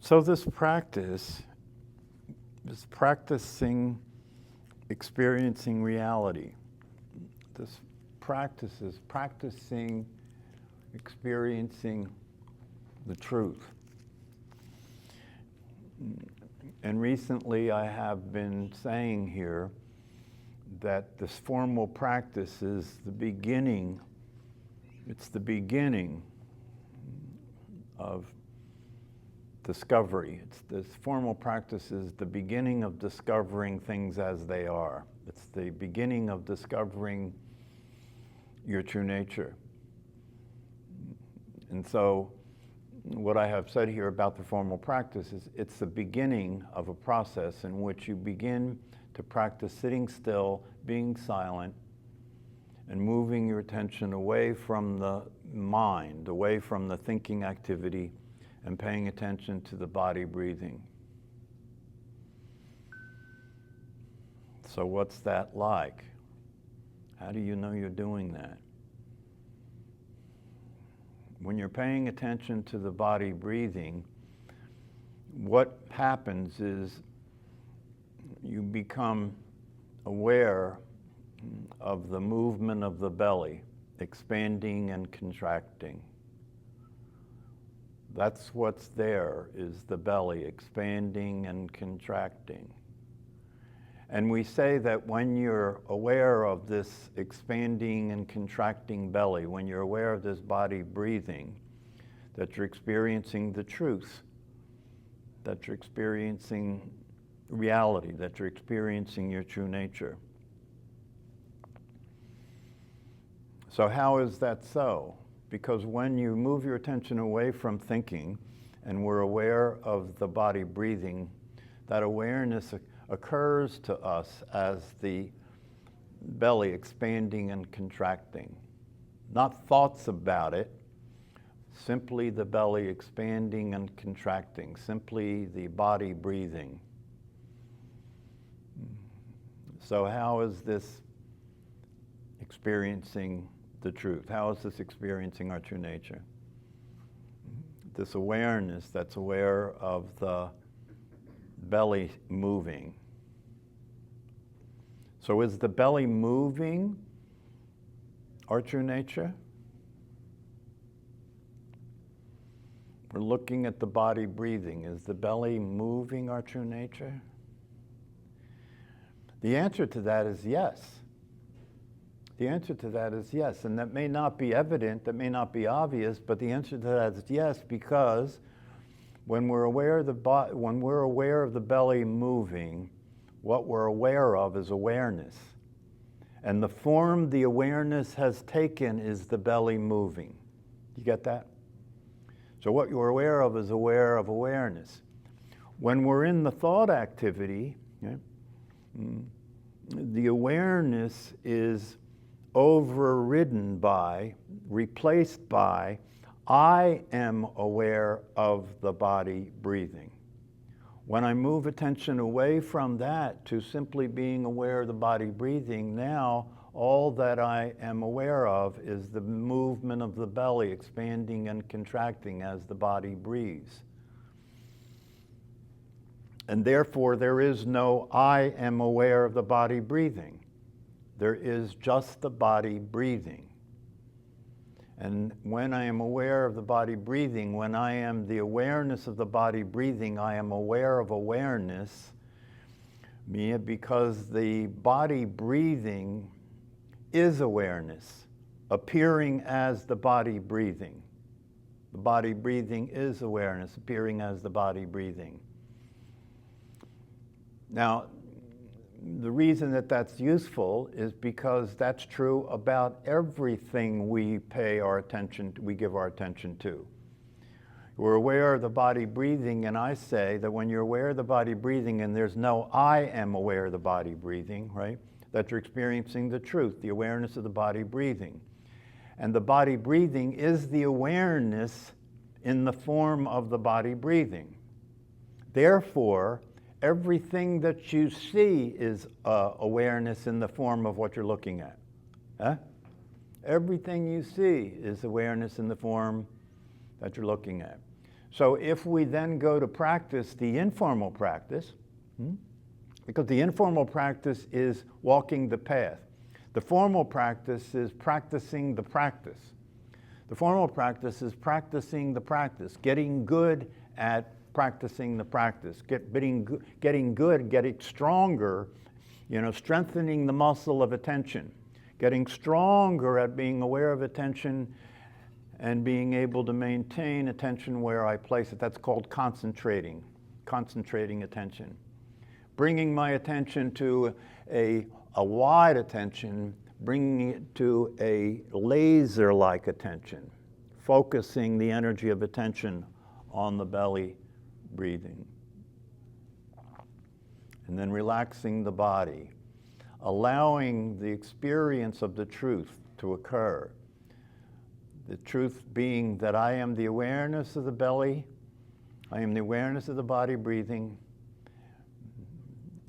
So this practice is practicing experiencing reality. This practice is practicing experiencing the truth. And recently I have been saying here that this formal practice is the beginning, it's the beginning of discovery. This formal practice is the beginning of discovering things as they are. It's the beginning of discovering your true nature. And so what I have said here about the formal practice is it's the beginning of a process in which you begin to practice sitting still, being silent, and moving your attention away from the mind, away from the thinking activity, and paying attention to the body breathing. So what's that like? How do you know you're doing that? When you're paying attention to the body breathing, what happens is you become aware of the movement of the belly, expanding and contracting. That's what's there, is the belly expanding and contracting. And we say that when you're aware of this expanding and contracting belly, when you're aware of this body breathing, that you're experiencing the truth, that you're experiencing reality, that you're experiencing your true nature. So how is that so? Because when you move your attention away from thinking and we're aware of the body breathing, that awareness occurs to us as the belly expanding and contracting. Not thoughts about it, simply the belly expanding and contracting, simply the body breathing. So how is this experiencing the truth? How is this experiencing our true nature? This awareness that's aware of the belly moving. So is the belly moving our true nature? We're looking at the body breathing. Is the belly moving our true nature? The answer to that is yes. The answer to that is yes, and that may not be evident, that may not be obvious, but the answer to that is yes, because when we're aware of the belly moving, what we're aware of is awareness. And the form the awareness has taken is the belly moving. You get that? So what you're aware of is aware of awareness. When we're in the thought activity, the awareness is overridden by, replaced by, I am aware of the body breathing. When I move attention away from that to simply being aware of the body breathing, now all that I am aware of is the movement of the belly expanding and contracting as the body breathes. And therefore there is no I am aware of the body breathing. There is just the body breathing. And when I am aware of the body breathing, when I am the awareness of the body breathing, I am aware of awareness, because the body breathing is awareness, appearing as the body breathing. The body breathing is awareness, appearing as the body breathing. Now, the reason that that's useful is because that's true about everything we pay our attention, we give our attention to. We're aware of the body breathing, and I say that when you're aware of the body breathing and there's no I am aware of the body breathing, right? That you're experiencing the truth, the awareness of the body breathing. And the body breathing is the awareness in the form of the body breathing. Therefore, everything that you see is awareness in the form of what you're looking at. Huh? Everything you see is awareness in the form that you're looking at. So if we then go to practice the informal practice, because the informal practice is walking the path. The formal practice is practicing the practice. The formal practice is practicing the practice, getting good at practicing the practice, getting good, getting stronger, strengthening the muscle of attention, getting stronger at being aware of attention and being able to maintain attention where I place it. That's called concentrating attention. Bringing my attention to a wide attention, bringing it to a laser-like attention, focusing the energy of attention on the belly breathing. And then relaxing the body, allowing the experience of the truth to occur. The truth being that I am the awareness of the belly, I am the awareness of the body breathing,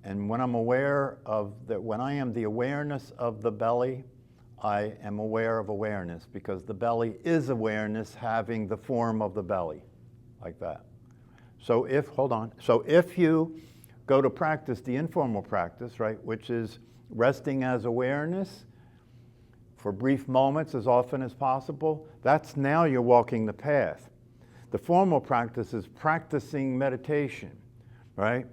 and when I'm aware of that, when I am the awareness of the belly, I am aware of awareness, because the belly is awareness having the form of the belly, like that. So if you go to practice the informal practice, right, which is resting as awareness for brief moments as often as possible, that's now you're walking the path. The formal practice is practicing meditation, right?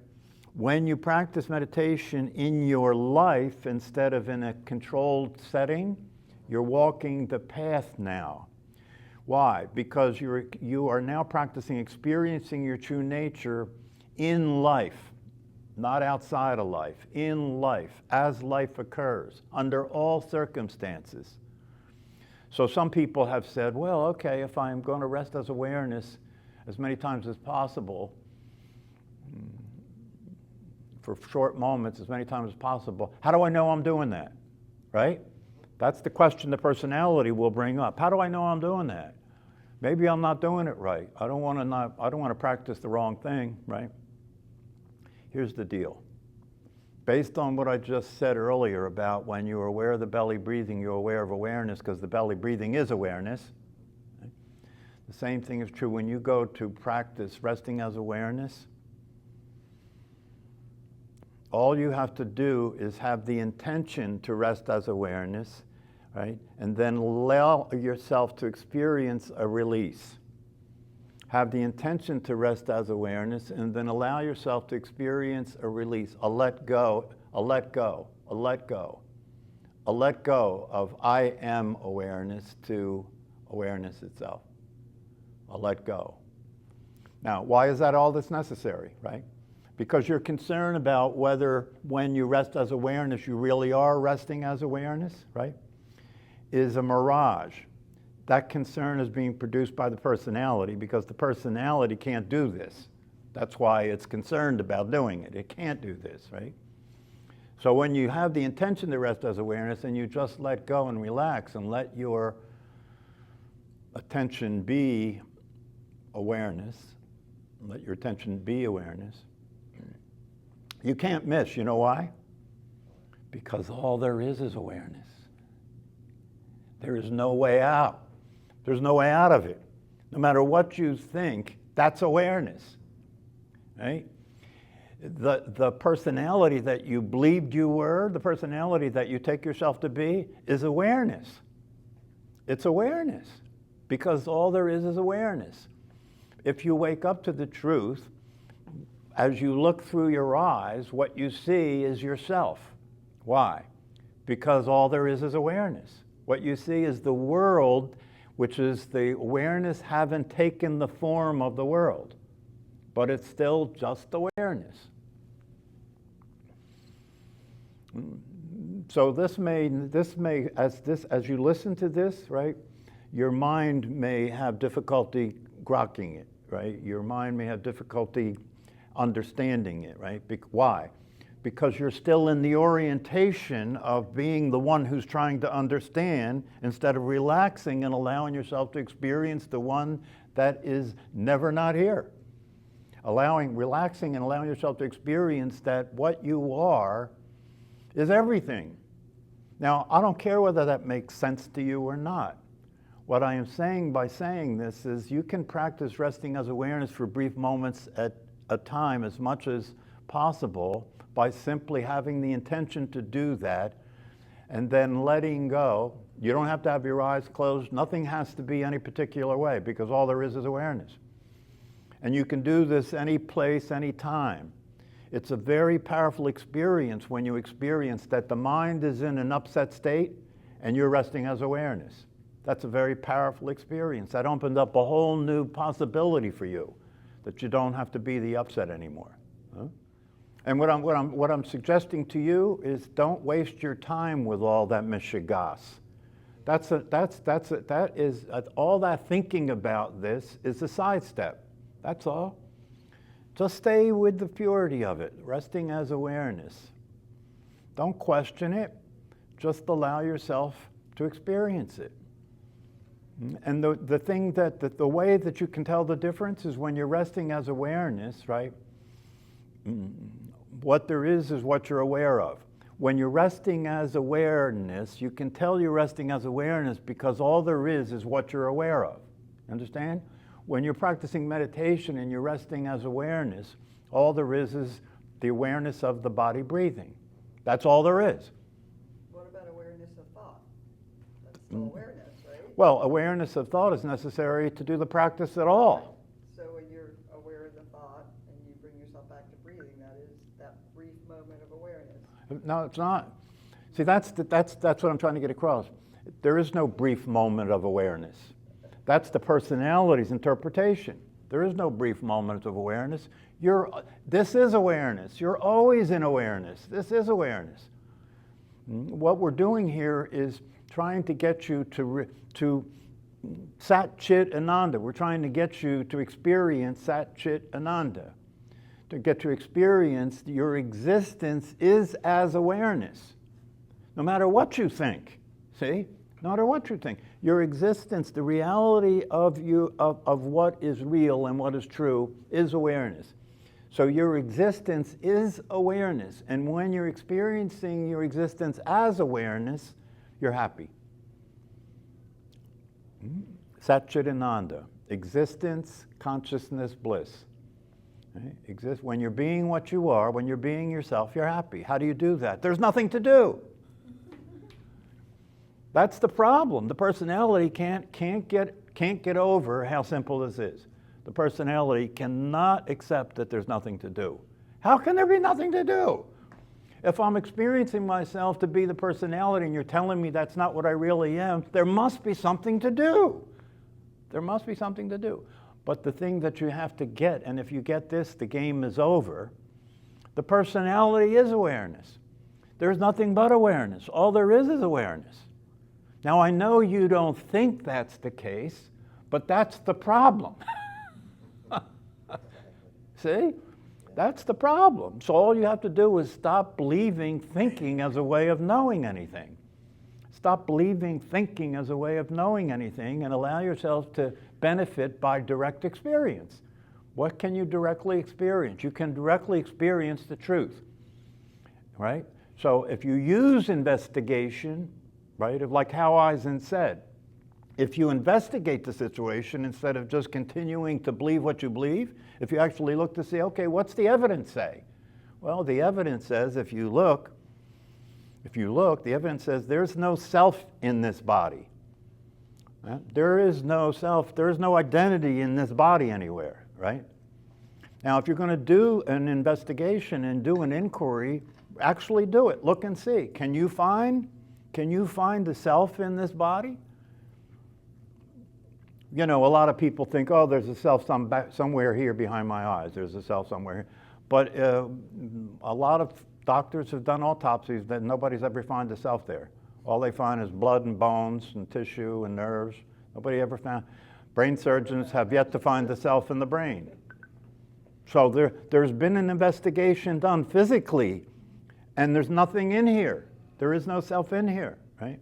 When you practice meditation in your life instead of in a controlled setting, you're walking the path now. Why? Because you are now practicing experiencing your true nature in life, not outside of life, in life, as life occurs, under all circumstances. So some people have said, well, okay, if I'm going to rest as awareness as many times as possible, for short moments, as many times as possible, how do I know I'm doing that, right? That's the question the personality will bring up. How do I know I'm doing that? Maybe I'm not doing it right. I don't want to practice the wrong thing, right? Here's the deal. Based on what I just said earlier about when you're aware of the belly breathing, you're aware of awareness, because the belly breathing is awareness. Right? The same thing is true when you go to practice resting as awareness. All you have to do is have the intention to rest as awareness, right? And then allow yourself to experience a release. Have the intention to rest as awareness, and then allow yourself to experience a release, a let go, a let go, a let go. A let go of I am awareness to awareness itself. A let go. Now, why is that all that's necessary, right? Because you're concerned about whether when you rest as awareness, you really are resting as awareness, right? Is a mirage. That concern is being produced by the personality, because the personality can't do this. That's why it's concerned about doing it. It can't do this, right? So when you have the intention to rest as awareness and you just let go and relax and let your attention be awareness, let your attention be awareness, you can't miss. You know why? Because all there is awareness. There is no way out. There's no way out of it. No matter what you think, that's awareness, right? The personality that you believed you were, the personality that you take yourself to be, is awareness. It's awareness, because all there is awareness. If you wake up to the truth, as you look through your eyes, what you see is yourself. Why? Because all there is awareness. What you see is the world, which is the awareness haven't taken the form of the world, but it's still just awareness. So this may, as you listen to this, right, your mind may have difficulty grokking it, right? Your mind may have difficulty understanding it, right? Why? Because you're still in the orientation of being the one who's trying to understand, instead of relaxing and allowing yourself to experience the one that is never not here. Relaxing and allowing yourself to experience that what you are is everything. Now, I don't care whether that makes sense to you or not. What I am saying by saying this is you can practice resting as awareness for brief moments at a time as much as possible by simply having the intention to do that and then letting go. You don't have to have your eyes closed. Nothing has to be any particular way because all there is awareness. And you can do this any place, any time. It's a very powerful experience when you experience that the mind is in an upset state and you're resting as awareness. That's a very powerful experience. That opened up a whole new possibility for you, that you don't have to be the upset anymore. Huh? And what I'm suggesting to you is don't waste your time with all that mishigas. All that thinking about this is a sidestep. That's all. Just stay with the purity of it, resting as awareness. Don't question it. Just allow yourself to experience it. And the thing the way that you can tell the difference is when you're resting as awareness, right? What there is what you're aware of. When you're resting as awareness, you can tell you're resting as awareness because all there is what you're aware of. Understand? When you're practicing meditation and you're resting as awareness, all there is the awareness of the body breathing. That's all there is. What about awareness of thought? That's still awareness, right? Well, awareness of thought is necessary to do the practice at all. So when you're aware of the thought and you bring yourself back to breathing, that is that brief moment of awareness. No, it's not. See, that's what I'm trying to get across. There is no brief moment of awareness. That's the personality's interpretation. There is no brief moment of awareness. This is awareness. You're always in awareness. This is awareness. What we're doing here is trying to get you to Sat Chit Ananda. We're trying to get you to experience Sat Chit Ananda. To get to experience your existence is as awareness. No matter what you think. See? No matter what you think. Your existence, the reality of what is real and what is true is awareness. So your existence is awareness. And when you're experiencing your existence as awareness, you're happy. Sat Chit Ananda. Existence, consciousness, bliss. Right? When you're being what you are, when you're being yourself, you're happy. How do you do that? There's nothing to do. That's the problem. The personality can't get over how simple this is. The personality cannot accept that there's nothing to do. How can there be nothing to do? If I'm experiencing myself to be the personality and you're telling me that's not what I really am, there must be something to do. There must be something to do. But the thing that you have to get, and if you get this, the game is over, the personality is awareness. There's nothing but awareness. All there is awareness. Now, I know you don't think that's the case, but that's the problem. See? That's the problem. So all you have to do is stop believing thinking as a way of knowing anything. Stop believing thinking as a way of knowing anything and allow yourself to benefit by direct experience. What can you directly experience? You can directly experience the truth, right? So if you use investigation, right, like how Eisen said, if you investigate the situation instead of just continuing to believe what you believe, if you actually look to see, okay, what's the evidence say? Well, the evidence says if you look, the evidence says there's no self in this body. Right? There is no self, there is no identity in this body anywhere, right? Now, if you're going to do an investigation and do an inquiry, actually do it. Look and see. Can you find the self in this body? You know, a lot of people think, oh, there's a self somewhere here behind my eyes. There's a self somewhere here. But a lot of doctors have done autopsies that nobody's ever found the self there. All they find is blood and bones and tissue and nerves. Nobody ever found. Brain surgeons have yet to find the self in the brain. So there's been an investigation done physically, and there's nothing in here. There is no self in here, right?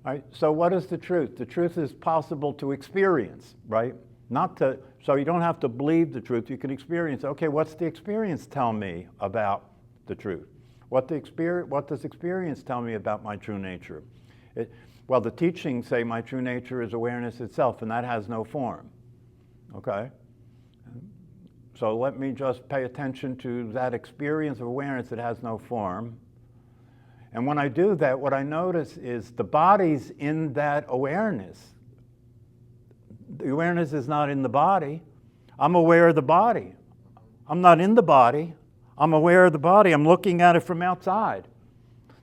All right, so what is the truth? The truth is possible to experience, right? So you don't have to believe the truth, you can experience. Okay, what's the experience tell me about the truth? What does experience tell me about my true nature? Well, the teachings say my true nature is awareness itself, and that has no form. Okay? So let me just pay attention to that experience of awareness that has no form. And when I do that, what I notice is the body's in that awareness. The awareness is not in the body. I'm aware of the body. I'm not in the body. I'm aware of the body. I'm looking at it from outside.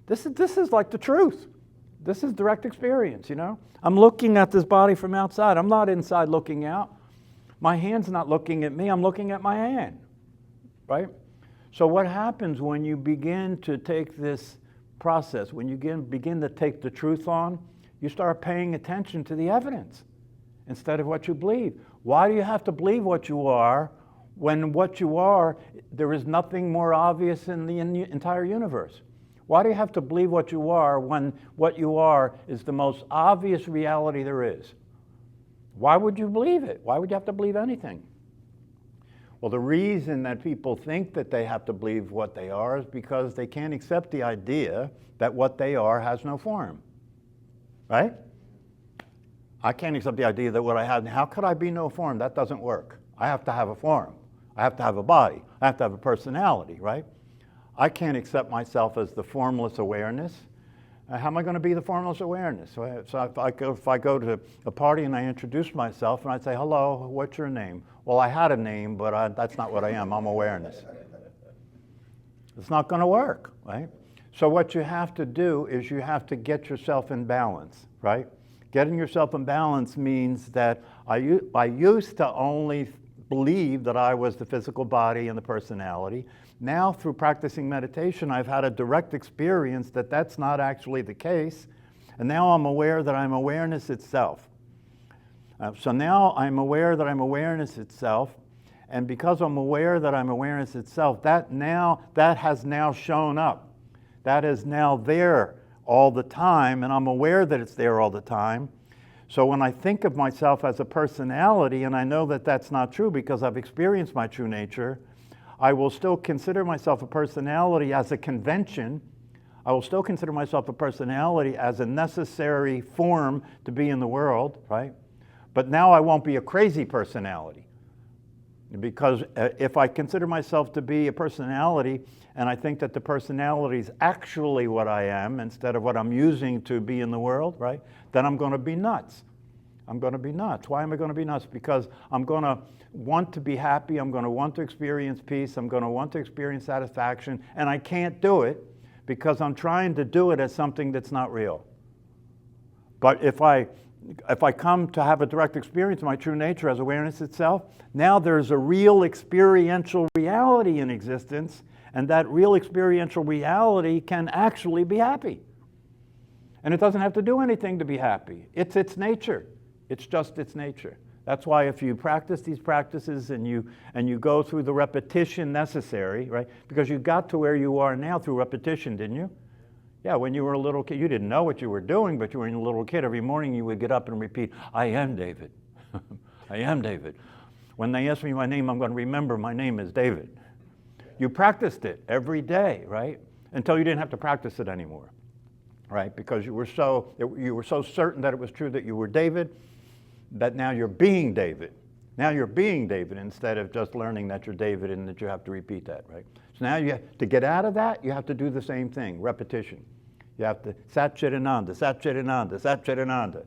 This is like the truth. This is direct experience, you know? I'm looking at this body from outside. I'm not inside looking out. My hand's not looking at me. I'm looking at my hand, right? So what happens when you begin to take this process, when you begin to take the truth on, you start paying attention to the evidence instead of what you believe. Why do you have to believe what you are when what you are, there is nothing more obvious in the entire universe? Why do you have to believe what you are when what you are is the most obvious reality there is? Why would you believe it? Why would you have to believe anything? Well, the reason that people think that they have to believe what they are is because they can't accept the idea that what they are has no form, right? I can't accept the idea that what I have, how could I be no form? That doesn't work. I have to have a form. I have to have a body. I have to have a personality, right? I can't accept myself as the formless awareness. How am I going to be the formless awareness? So if I go to a party and I introduce myself and I say, hello, what's your name? Well, I had a name, but that's not what I am. I'm awareness. It's not going to work, right? So what you have to do is you have to get yourself in balance, right? Getting yourself in balance means that I used to only believe that I was the physical body and the personality. Now, through practicing meditation, I've had a direct experience that that's not actually the case. And now I'm aware that I'm awareness itself. So now I'm aware that I'm awareness itself. And because I'm aware that I'm awareness itself, that has now shown up. That is now there all the time, and I'm aware that it's there all the time. So when I think of myself as a personality, and I know that that's not true because I've experienced my true nature, I will still consider myself a personality as a convention. I will still consider myself a personality as a necessary form to be in the world, right? But now I won't be a crazy personality. Because if I consider myself to be a personality and I think that the personality is actually what I am instead of what I'm using to be in the world, right? Then I'm going to be nuts. I'm going to be nuts. Why am I going to be nuts? Because I'm going to want to be happy. I'm going to want to experience peace. I'm going to want to experience satisfaction. And I can't do it because I'm trying to do it as something that's not real. But if I come to have a direct experience of my true nature as awareness itself, now there's a real experiential reality in existence, and that real experiential reality can actually be happy. And it doesn't have to do anything to be happy. It's its nature. It's just its nature. That's why if you practice these practices and you go through the repetition necessary, right? Because you got to where you are now through repetition, didn't you? Yeah, when you were a little kid, you didn't know what you were doing, but you were a little kid. Every morning you would get up and repeat, I am David. I am David. When they ask me my name, I'm going to remember my name is David. You practiced it every day, right? Until you didn't have to practice it anymore, right? Because you were so certain that it was true that you were David, that now you're being David. Now you're being David instead of just learning that you're David and that you have to repeat that, right? So now to get out of that, you have to do the same thing, repetition. You have to Sat Chit Ananda, Sat Chit Ananda, Sat Chit Ananda,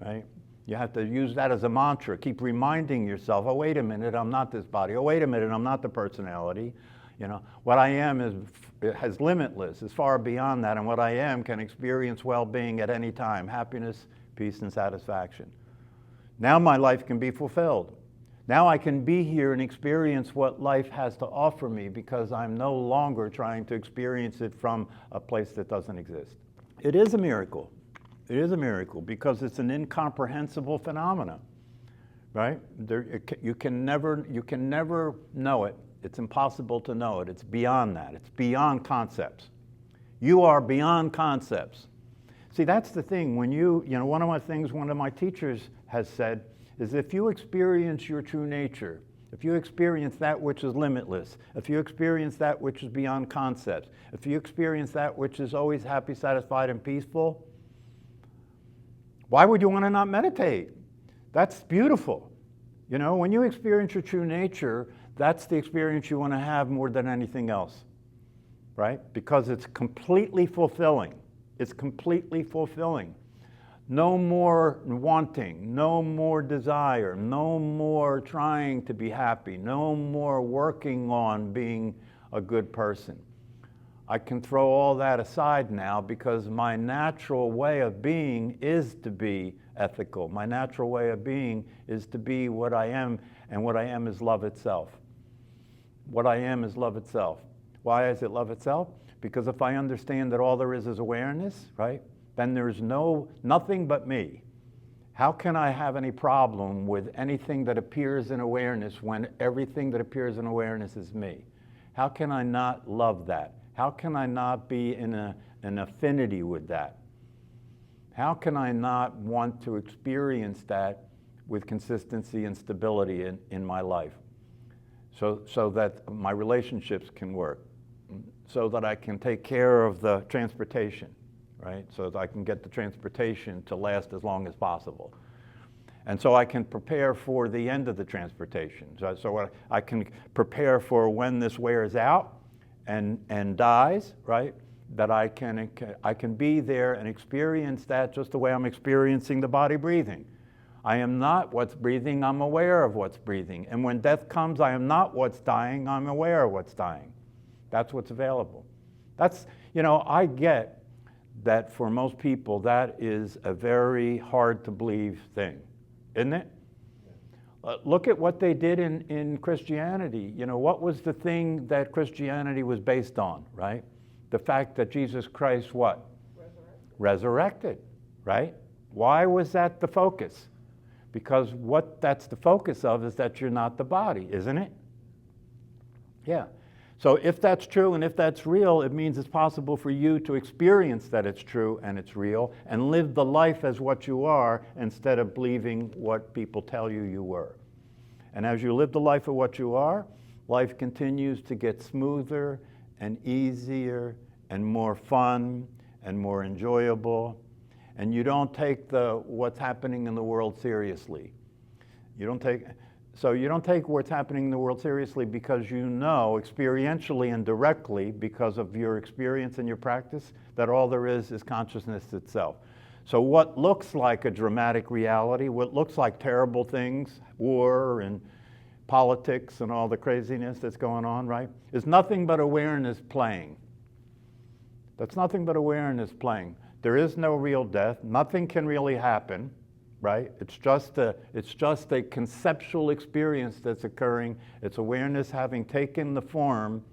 right? You have to use that as a mantra. Keep reminding yourself, oh, wait a minute, I'm not this body. Oh, wait a minute, I'm not the personality. You know, what I am is limitless, is far beyond that, and what I am can experience well-being at any time, happiness, peace, and satisfaction. Now my life can be fulfilled. Now I can be here and experience what life has to offer me because I'm no longer trying to experience it from a place that doesn't exist. It is a miracle. It is a miracle because it's an incomprehensible phenomenon, right? You can never know it. It's impossible to know it. It's beyond that. It's beyond concepts. You are beyond concepts. See, that's the thing. When one of my teachers has said is if you experience your true nature, if you experience that which is limitless, if you experience that which is beyond concepts, if you experience that which is always happy, satisfied, and peaceful, Why would you want to not meditate? That's beautiful. You know, when you experience your true nature, that's the experience you want to have more than anything else, right? Because it's completely fulfilling. It's completely fulfilling. No more wanting, no more desire, no more trying to be happy, no more working on being a good person. I can throw all that aside now because my natural way of being is to be ethical. My natural way of being is to be what I am, and what I am is love itself. What I am is love itself. Why is it love itself? Because if I understand that all there is awareness, right, then there's nothing but me. How can I have any problem with anything that appears in awareness when everything that appears in awareness is me? How can I not love that? How can I not be in an affinity with that? How can I not want to experience that with consistency and stability in my life? So that my relationships can work, so that I can take care of the transportation, right? So that I can get the transportation to last as long as possible. And so I can prepare for the end of the transportation. So I can prepare for when this wears out and dies, right? That I can be there and experience that just the way I'm experiencing the body breathing. I am not what's breathing, I'm aware of what's breathing. And when death comes, I am not what's dying, I'm aware of what's dying. That's what's available. That's, you know, I get that for most people that is a very hard to believe thing, isn't it? Look at what they did in Christianity. You know, what was the thing that Christianity was based on, right? The fact that Jesus Christ, what? Resurrected, right? Why was that the focus? Because what that's the focus of is that you're not the body, isn't it? Yeah. So if that's true and if that's real, it means it's possible for you to experience that it's true and it's real and live the life as what you are instead of believing what people tell you you were. And as you live the life of what you are, life continues to get smoother and easier and more fun and more enjoyable. And you don't take what's happening in the world seriously. You don't take what's happening in the world seriously because you know experientially and directly because of your experience and your practice that all there is consciousness itself. So what looks like a dramatic reality, what looks like terrible things, war and politics and all the craziness that's going on, right, is nothing but awareness playing. That's nothing but awareness playing. There is no real death. Nothing can really happen. Right? It's just a conceptual experience that's occurring. It's awareness having taken the form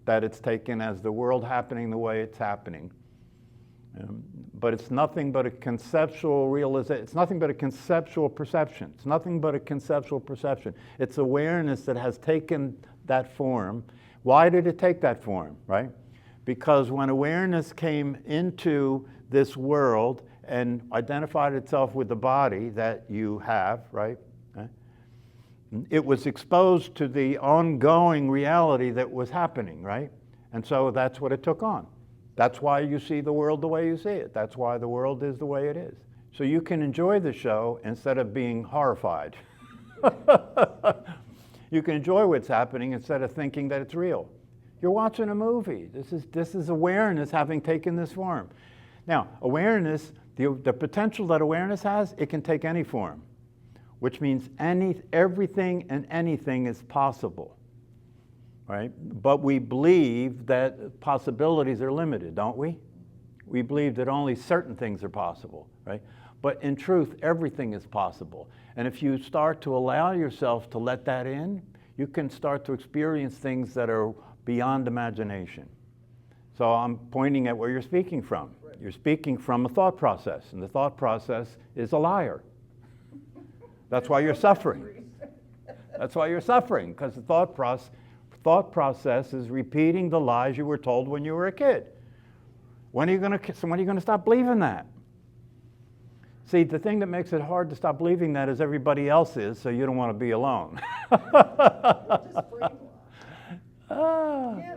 that it's taken as the world happening the way it's happening. But it's nothing but a conceptual realization. It's nothing but a conceptual perception. It's nothing but a conceptual perception. It's awareness that has taken that form. Why did it take that form, right? Because when awareness came into this world and identified itself with the body that you have, right? It was exposed to the ongoing reality that was happening, right? And so that's what it took on. That's why you see the world the way you see it. That's why the world is the way it is. So you can enjoy the show instead of being horrified. You can enjoy what's happening instead of thinking that it's real. You're watching a movie. This is awareness having taken this form. Now, awareness, the potential that awareness has, it can take any form, which means everything and anything is possible, right? But we believe that possibilities are limited, don't we? We believe that only certain things are possible, right? But in truth, everything is possible. And if you start to allow yourself to let that in, you can start to experience things that are beyond imagination. So I'm pointing at where you're speaking from. Right. You're speaking from a thought process, and the thought process is a liar. That's why you're suffering. That's why you're suffering, because the thought process is repeating the lies you were told when you were a kid. When are you going to stop believing that? See, the thing that makes it hard to stop believing that is everybody else is, so you don't want to be alone. Just brainwash. Ah. Yeah.